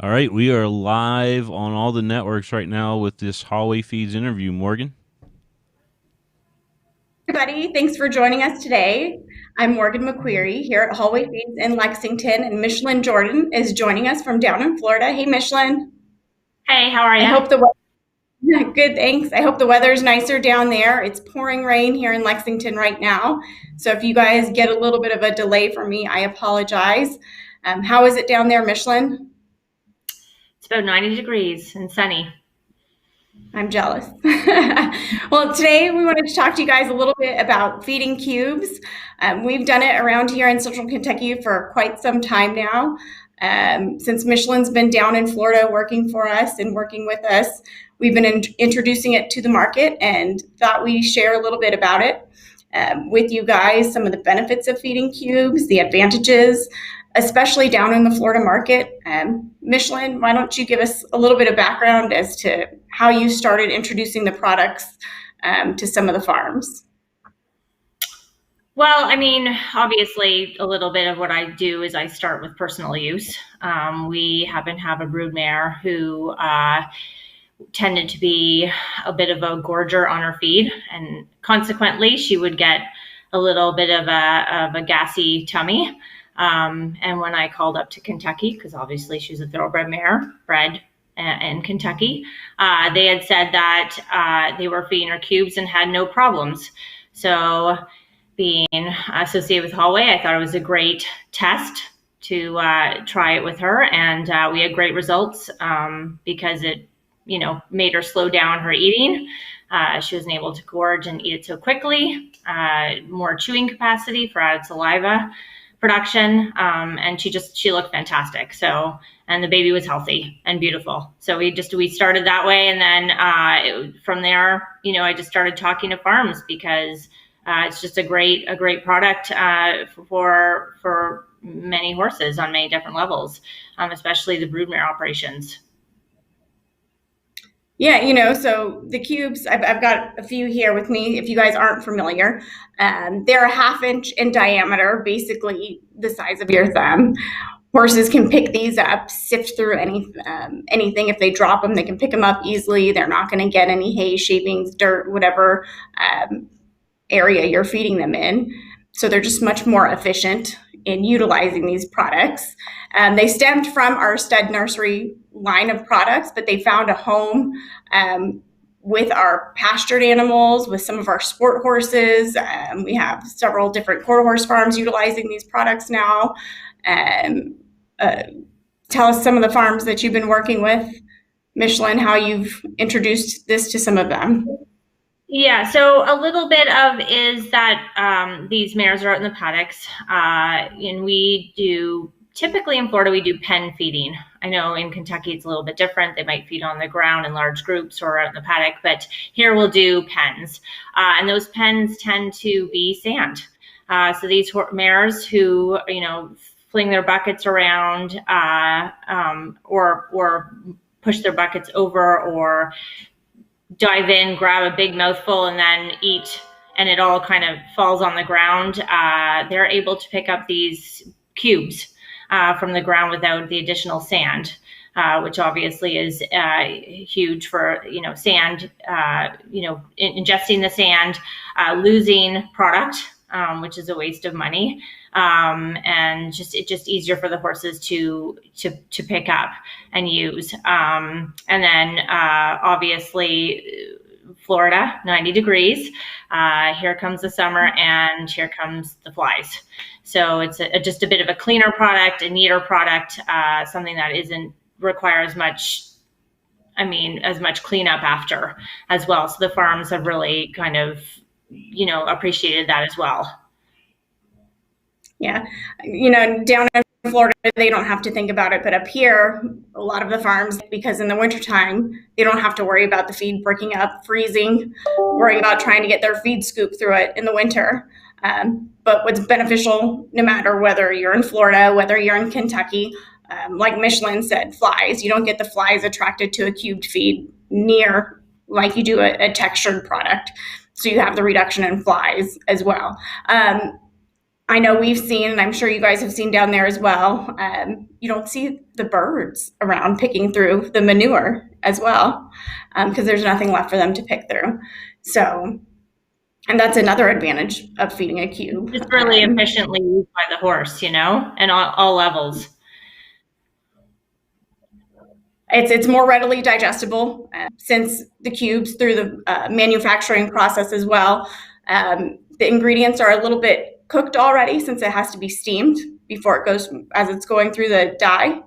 All right, we are live on all the networks right now with this Hallway Feeds interview, Morgan. Everybody, thanks for joining us today. I'm Morgan McQuarrie here at Hallway Feeds in Lexington, and Micheline Jordan is joining us from down in Florida. Hey, Micheline. Hey, how are I you? hope the good, thanks. I hope the weather's nicer down there. It's pouring rain here in Lexington right now, so if you guys get a little bit of a delay from me, I apologize. How is it down there, Micheline? It's about 90 degrees and sunny. I'm jealous. Well, today we wanted to talk to you guys a little bit about feeding cubes. We've done it around here in Central Kentucky for quite some time now. Since Micheline's been down in Florida working for us and working with us, we've been introducing it to the market and thought we'd share a little bit about it with you guys, some of the benefits of feeding cubes, the advantages, especially down in the Florida market. Micheline, why don't you give us a little bit of background as to how you started introducing the products to some of the farms? Well, I mean, obviously, a little bit of what I do is I start with personal use. We happen to have a broodmare who tended to be a bit of a gorger on her feed, and consequently, she would get a little bit of a gassy tummy. And when I called up to Kentucky, because obviously she's a thoroughbred mare, bred in Kentucky, they had said that they were feeding her cubes and had no problems. So being associated with Hallway, I thought it was a great test to try it with her. And we had great results because it, made her slow down her eating. She wasn't able to gorge and eat it so quickly, more chewing capacity for added saliva production, and she looked fantastic. So, and the baby was healthy and beautiful. So we started that way, and then from there, I just started talking to farms because it's just a great product for many horses on many different levels, especially the broodmare operations. Yeah, so the cubes, I've got a few here with me if you guys aren't familiar. They're a half inch in diameter, basically the size of your thumb. Horses can pick these up, sift through anything. If they drop them, they can pick them up easily. They're not going to get any hay, shavings, dirt, whatever area you're feeding them in. So they're just much more efficient in utilizing these products. They stemmed from our stud nursery line of products, but they found a home with our pastured animals, with some of our sport horses. We have several different quarter horse farms utilizing these products now. Tell us some of the farms that you've been working with, Micheline, how you've introduced this to some of them. Yeah, so a little bit of is that these mares are out in the paddocks, and we do typically in Florida we do pen feeding. I know in Kentucky it's a little bit different. They might feed on the ground in large groups or out in the paddock, but here we'll do pens, and those pens tend to be sand. So these mares who fling their buckets around or push their buckets over or dive in, grab a big mouthful, and then eat, and it all kind of falls on the ground. They're able to pick up these cubes from the ground without the additional sand, which obviously is huge for sand. Ingesting the sand, losing product, which is a waste of money, and it's just easier for the horses to pick up and use. And then obviously Florida, 90 degrees. Here comes the summer, and here comes the flies. So it's just a bit of a cleaner product, a neater product, something that isn't require as much cleanup after as well. So the farms have really kind of appreciated that as well. Yeah, down in Florida, they don't have to think about it, but up here, a lot of the farms, because in the wintertime, they don't have to worry about the feed breaking up, freezing, worrying about trying to get their feed scoop through it in the winter. But what's beneficial, no matter whether you're in Florida, whether you're in Kentucky, like Micheline said, flies. You don't get the flies attracted to a cubed feed near like you do a textured product. So you have the reduction in flies as well. I know we've seen, and I'm sure you guys have seen down there as well, you don't see the birds around picking through the manure as well, because there's nothing left for them to pick through. So, and that's another advantage of feeding a cube. It's really efficiently used by the horse, and all levels. It's more readily digestible since the cubes through the manufacturing process as well. The ingredients are a little bit cooked already since it has to be steamed before it goes as it's going through the dye.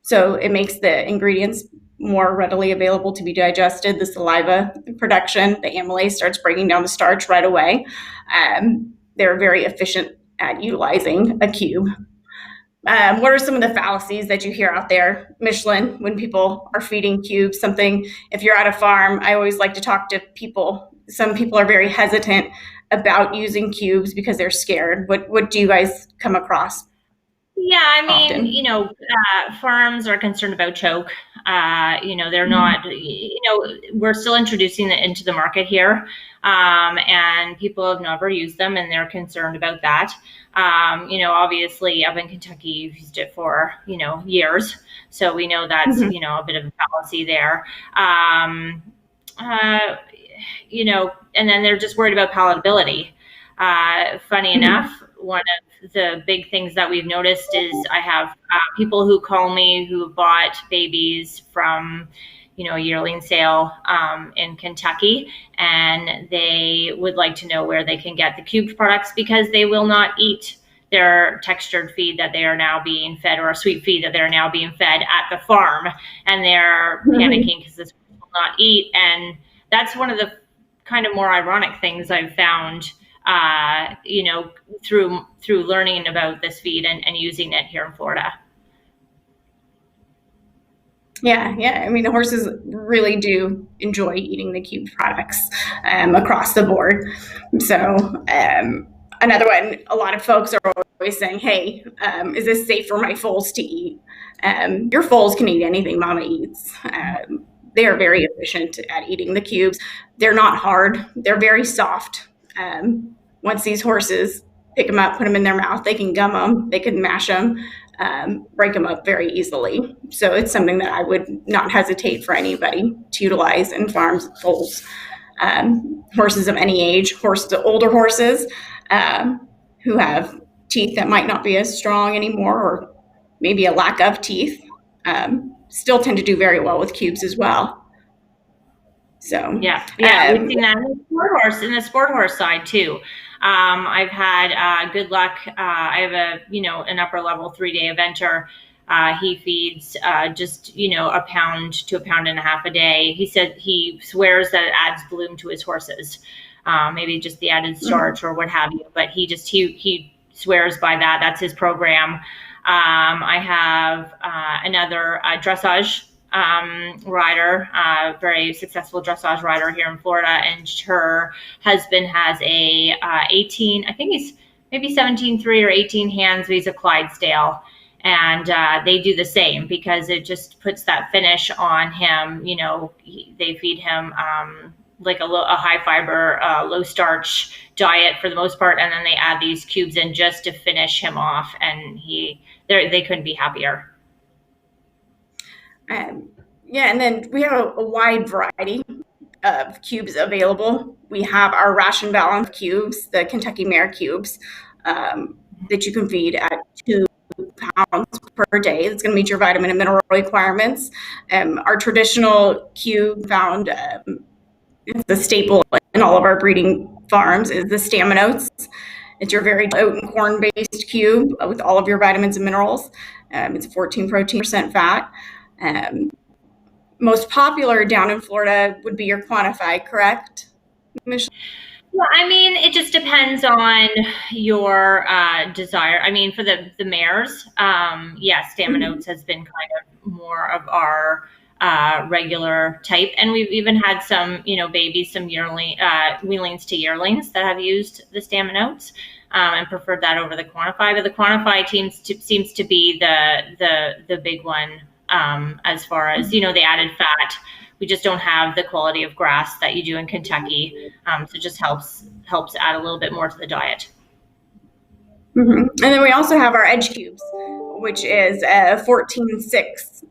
So it makes the ingredients more readily available to be digested. The saliva production, the amylase starts breaking down the starch right away. They're very efficient at utilizing a cube. What are some of the fallacies that you hear out there, Micheline, when people are feeding cubes? Something, if you're at a farm, I always like to talk to people. Some people are very hesitant about using cubes because they're scared. What do you guys come across? Yeah, I mean, often? farms are concerned about choke. They're not, we're still introducing it into the market here. And people have never used them and they're concerned about that. Obviously up in Kentucky, you've used it for, years. So we know that's, Mhm. a bit of a fallacy there. And then they're just worried about palatability. Funny enough, one of the big things that we've noticed is I have people who call me who bought babies from, a yearling sale in Kentucky, and they would like to know where they can get the cubed products because they will not eat their textured feed that they are now being fed or a sweet feed that they're now being fed at the farm, and they're panicking because this will not eat. And that's one of the kind of more ironic things I've found, through learning about this feed and using it here in Florida. Yeah. I mean, the horses really do enjoy eating the cubed products across the board. So, another one, a lot of folks are always saying, hey, is this safe for my foals to eat? Your foals can eat anything mama eats. They are very efficient at eating the cubes. They're not hard. They're very soft. Once these horses pick them up, put them in their mouth, they can gum them, they can mash them, break them up very easily. So it's something that I would not hesitate for anybody to utilize in farms, foals, horses of any age, older horses who have teeth that might not be as strong anymore, or maybe a lack of teeth, still tend to do very well with cubes as well. So yeah, we've seen that in the sport horse side too. I've had good luck. I have an upper level 3-day eventer. He feeds just a pound to a pound and a half a day. He said he swears that it adds bloom to his horses, maybe just the added starch or what have you. But he swears by that. That's his program. I have another dressage rider, very successful dressage rider here in Florida, and her husband has a 18, I think he's maybe 17.3 or 18 hands, but he's a Clydesdale, and they do the same because it just puts that finish on him. They feed him like a high fiber, low starch diet for the most part, and then they add these cubes in just to finish him off, and they couldn't be happier. And then we have a wide variety of cubes available. We have our ration balance cubes, the Kentucky Mare cubes, that you can feed at 2 pounds per day. That's going to meet your vitamin and mineral requirements. Our traditional cube found, the staple in all of our breeding farms, is the Staminotes. It's your very oat and corn-based cube with all of your vitamins and minerals. It's 14 protein, percent fat. Most popular down in Florida would be your quantified, correct, Michelle? Well, I mean, it just depends on your desire. I mean, for the mares, yes, Staminotes has been kind of more of our regular type, and we've even had some, babies, some weanlings to yearlings that have used the Staminotes and preferred that over the quantified. But the quantified seems to be the big one. As far as, the added fat, we just don't have the quality of grass that you do in Kentucky. So it just helps add a little bit more to the diet. And then we also have our Edge Cubes, which is a 14-6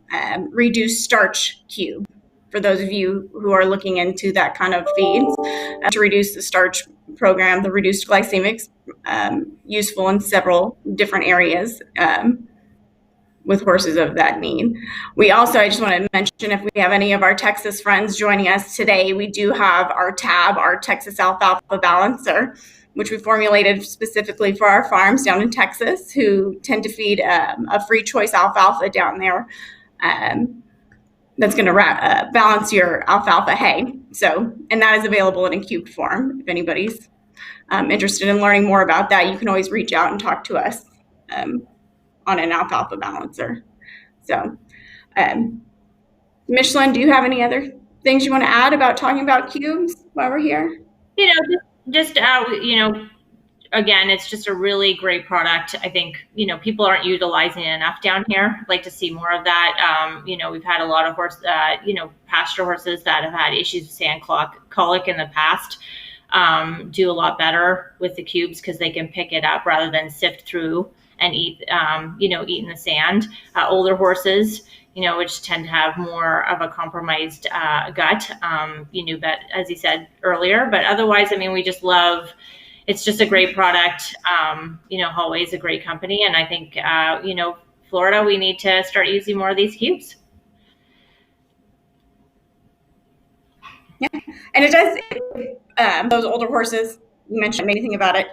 reduced starch cube. For those of you who are looking into that kind of feeds, to reduce the starch program, the reduced glycemics, useful in several different areas with horses of that need. We also, I just want to mention, if we have any of our Texas friends joining us today, we do have our TAB, our Texas Alfalfa Balancer, which we formulated specifically for our farms down in Texas who tend to feed a free choice alfalfa down there. That's going to balance your alfalfa hay. So, and that is available in a cubed form. If anybody's interested in learning more about that, you can always reach out and talk to us on an alfalfa balancer. So, Micheline, do you have any other things you want to add about talking about cubes while we're here? Again, it's just a really great product. I think, people aren't utilizing it enough down here. I'd like to see more of that. We've had a lot of pasture horses that have had issues with sand colic in the past. Do a lot better with the cubes because they can pick it up rather than sift through and eat in the sand. Older horses, which tend to have more of a compromised gut, but as you said earlier, but otherwise, we just love. It's just a great product. Hallway is a great company. And I think, Florida, we need to start using more of these cubes. Yeah. And it does, those older horses, you mentioned anything about it.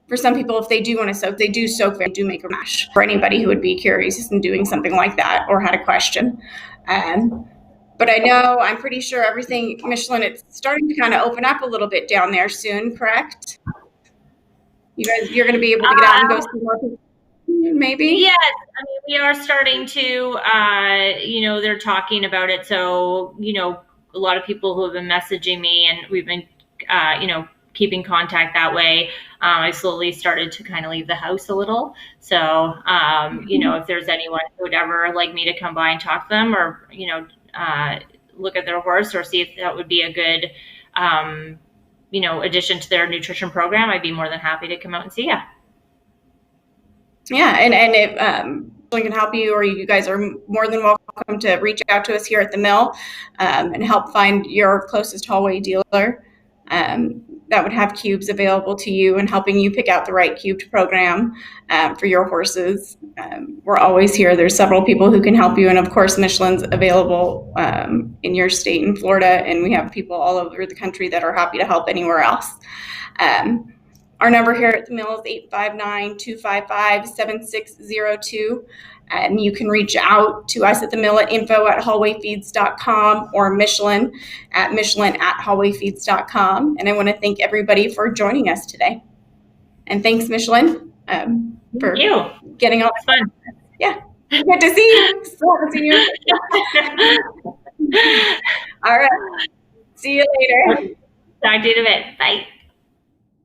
For some people, if they do want to soak, they do soak, they do make a mash. For anybody who would be curious in doing something like that or had a question. But I'm pretty sure everything, Micheline, it's starting to kind of open up a little bit down there soon, correct? You're going to be able to get out and go see more people, maybe? Yes. We are starting to, they're talking about it. So, a lot of people who have been messaging me and we've been, keeping contact that way. I slowly started to kind of leave the house a little. So, if there's anyone who would ever like me to come by and talk to them or, look at their horse or see if that would be a good, addition to their nutrition program, I'd be more than happy to come out and see you. Yeah, and if someone can help you, or you guys are more than welcome to reach out to us here at the mill and help find your closest hallway dealer that would have cubes available to you and helping you pick out the right cubed program for your horses. We're always here. There's several people who can help you. And of course, Micheline's available in your state in Florida. And we have people all over the country that are happy to help anywhere else. Our number here at the mill is 859-255-7602. And you can reach out to us at the mill at info@hallwayfeeds.com or Micheline at hallwayfeeds.com. And I want to thank everybody for joining us today. And thanks, Micheline, for getting all fun. Yeah, good to see you. See you. All right. See you later. Talk to you in a bit. Bye.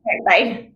Okay, bye.